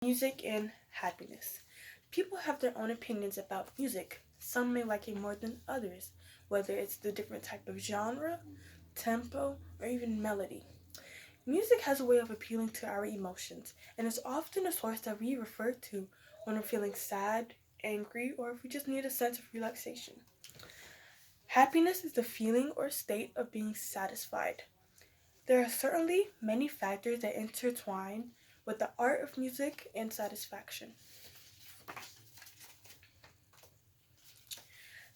Music and happiness. People have their own opinions about music. Some may like it more than others, whether it's the different type of genre, tempo, or even melody. Music has a way of appealing to our emotions, and is often a source that we refer to when we're feeling sad, angry, or if we just need a sense of relaxation. Happiness is the feeling or state of being satisfied. There are certainly many factors that intertwine with the art of music and satisfaction.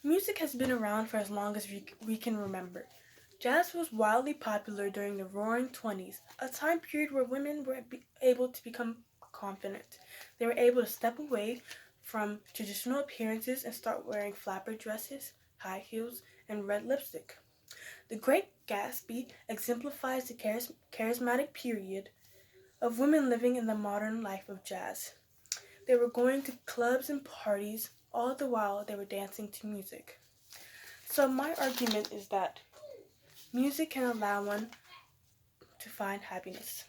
Music has been around for as long as we can remember. Jazz was wildly popular during the Roaring Twenties, a time period where women were able to become confident. They were able to step away from traditional appearances and start wearing flapper dresses, high heels, and red lipstick. The Great Gatsby exemplifies the charismatic period of women living in the modern life of jazz. They were going to clubs and parties, all the while they were dancing to music. So my argument is that music can allow one to find happiness.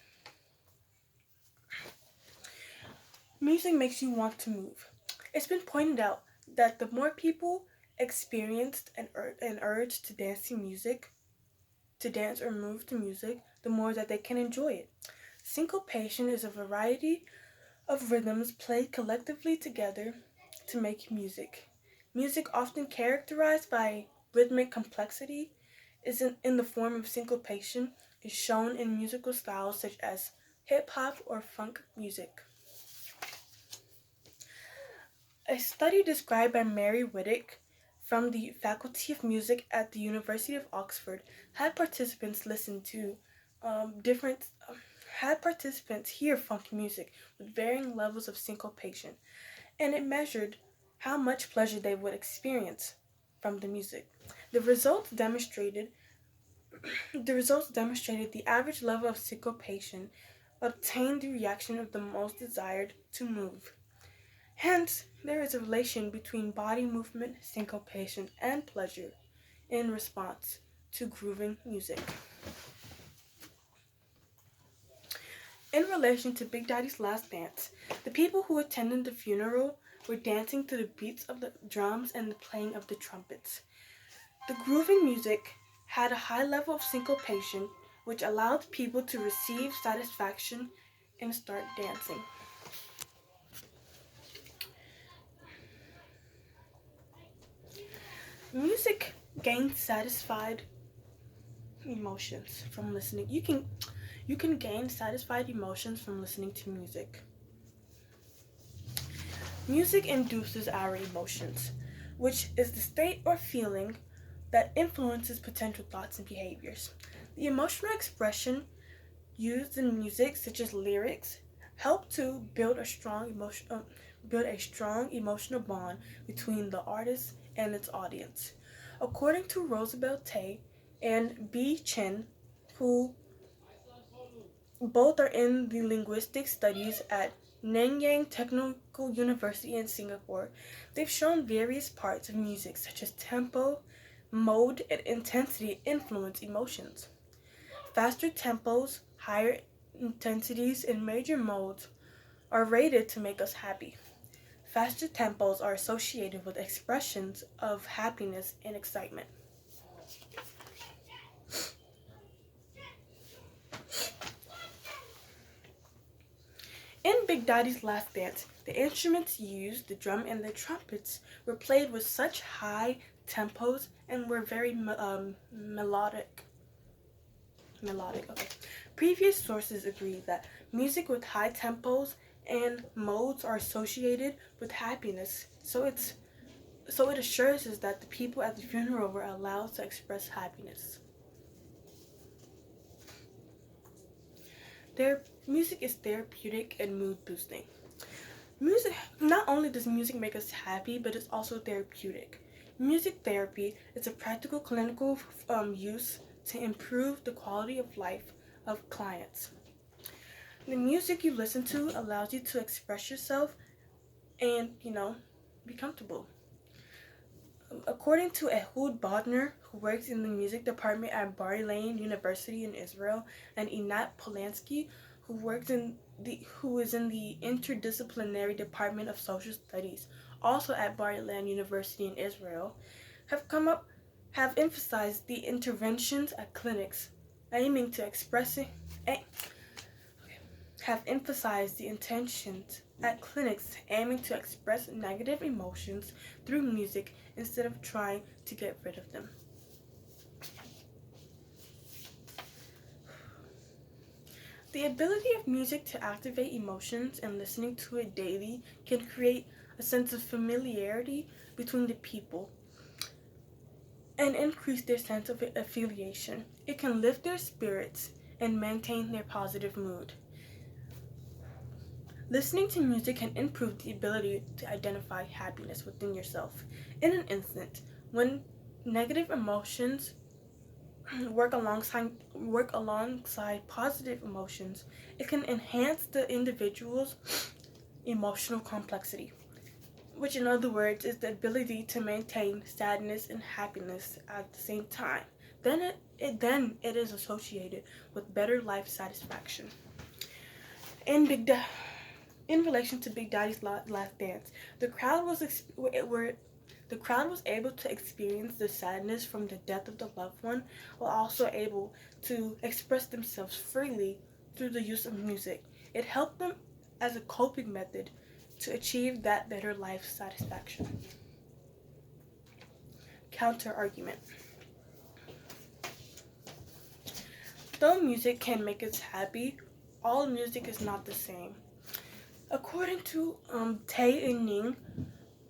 Music makes you want to move. It's been pointed out that the more people experience an urge to dance to music, to dance or move to music, the more that they can enjoy it. Syncopation is a variety of rhythms played collectively together to make music. Music, often characterized by rhythmic complexity, is in the form of syncopation, is shown in musical styles such as hip hop or funk music. A study described by Mary Whittick from the Faculty of Music at the University of Oxford had participants listen to different had participants hear funk music with varying levels of syncopation, and it measured how much pleasure they would experience from the music. The results demonstrated the average level of syncopation obtained the reaction of the most desired to move. Hence, there is a relation between body movement, syncopation, and pleasure in response to grooving music. In relation to Big Daddy's last dance, the people who attended the funeral were dancing to the beats of the drums and the playing of the trumpets. The grooving music had a high level of syncopation, which allowed people to receive satisfaction and start dancing. Music gains satisfied emotions from listening. You can gain satisfied emotions from listening to music. Music induces our emotions, which is the state or feeling that influences potential thoughts and behaviors. The emotional expression used in music, such as lyrics, help to build a strong emotional bond between the artist and its audience. According to Rosabelle Tay and B. Chen, who both are in the linguistic studies at Nanyang Technical University in Singapore, they've shown various parts of music such as tempo, mode, and intensity influence emotions. Faster tempos, higher intensities, and major modes are rated to make us happy. Faster tempos are associated with expressions of happiness and excitement. In Big Daddy's Last Dance, the instruments used, the drum and the trumpets, were played with such high tempos and were very melodic. Okay. Previous sources agree that music with high tempos and modes are associated with happiness. So it assures us that the people at the funeral were allowed to express happiness. Their music is therapeutic and mood boosting. Music Not only does music make us happy, but it's also therapeutic. Music therapy is a practical clinical use to improve the quality of life of clients. The music you listen to allows you to express yourself and, be comfortable. According to Ehud Bodner, who works in the music department at Bar Ilan University in Israel, and Inat Polanski, who works in who is in the interdisciplinary department of social studies, also at Bar-Ilan University in Israel, have emphasized the interventions at clinics aiming to expressing have emphasized the intentions at clinics aiming to express negative emotions through music instead of trying to get rid of them. The ability of music to activate emotions and listening to it daily can create a sense of familiarity between the people and increase their sense of affiliation. It can lift their spirits and maintain their positive mood. Listening to music can improve the ability to identify happiness within yourself. In an instant, when negative emotions work alongside positive emotions, it can enhance the individual's emotional complexity, which in other words is the ability to maintain sadness and happiness at the same time. Then it is associated with better life satisfaction. In relation to Big Daddy's Last Dance, the crowd was able to experience the sadness from the death of the loved one, while also able to express themselves freely through the use of music. It helped them as a coping method to achieve that better life satisfaction. Counter argument. Though music can make us happy, all music is not the same. According to Tay and Ning,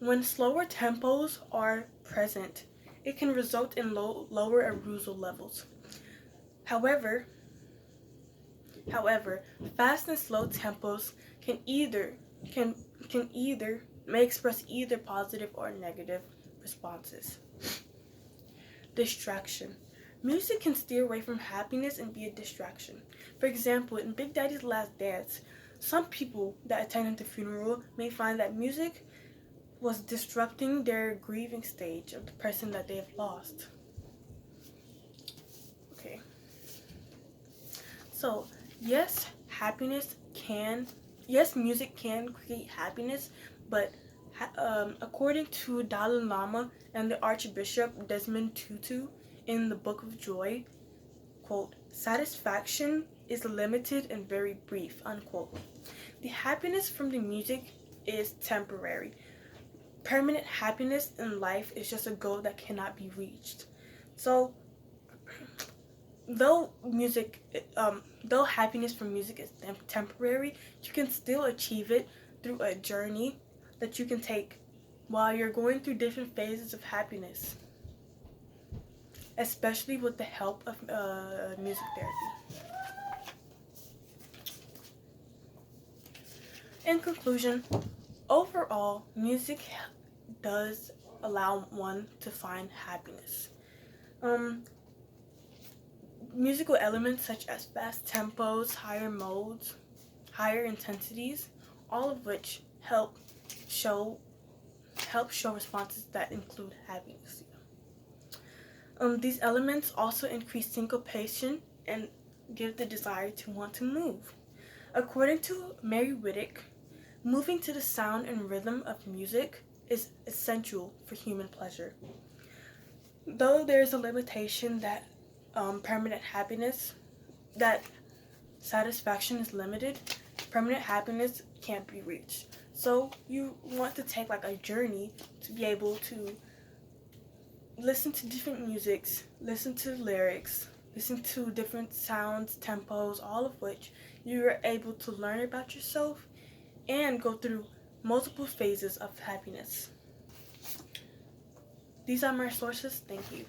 when slower tempos are present, it can result in lower arousal levels. However, fast and slow tempos may express either positive or negative responses. Distraction. Music can steer away from happiness and be a distraction. For example, in Big Daddy's Last Dance, some people that attended the funeral may find that music was disrupting their grieving stage of the person that they have lost. Okay. So, yes, music can create happiness, but according to Dalai Lama and the Archbishop Desmond Tutu in the Book of Joy, quote, "Satisfaction is limited and very brief," unquote. The happiness from the music is temporary. Permanent happiness in life is just a goal that cannot be reached. So, though happiness from music is temporary, you can still achieve it through a journey that you can take while you're going through different phases of happiness, especially with the help of music therapy. In conclusion, overall, music does allow one to find happiness. Musical elements such as fast tempos, higher modes, higher intensities, all of which help show responses that include happiness. These elements also increase syncopation and give the desire to want to move. According to Mary Whittick, moving to the sound and rhythm of music is essential for human pleasure. Though there is a limitation that that satisfaction is limited, permanent happiness can't be reached. So you want to take like a journey to be able to listen to different musics, listen to lyrics, listen to different sounds, tempos, all of which you're able to learn about yourself and go through multiple phases of happiness. These are my sources. Thank you.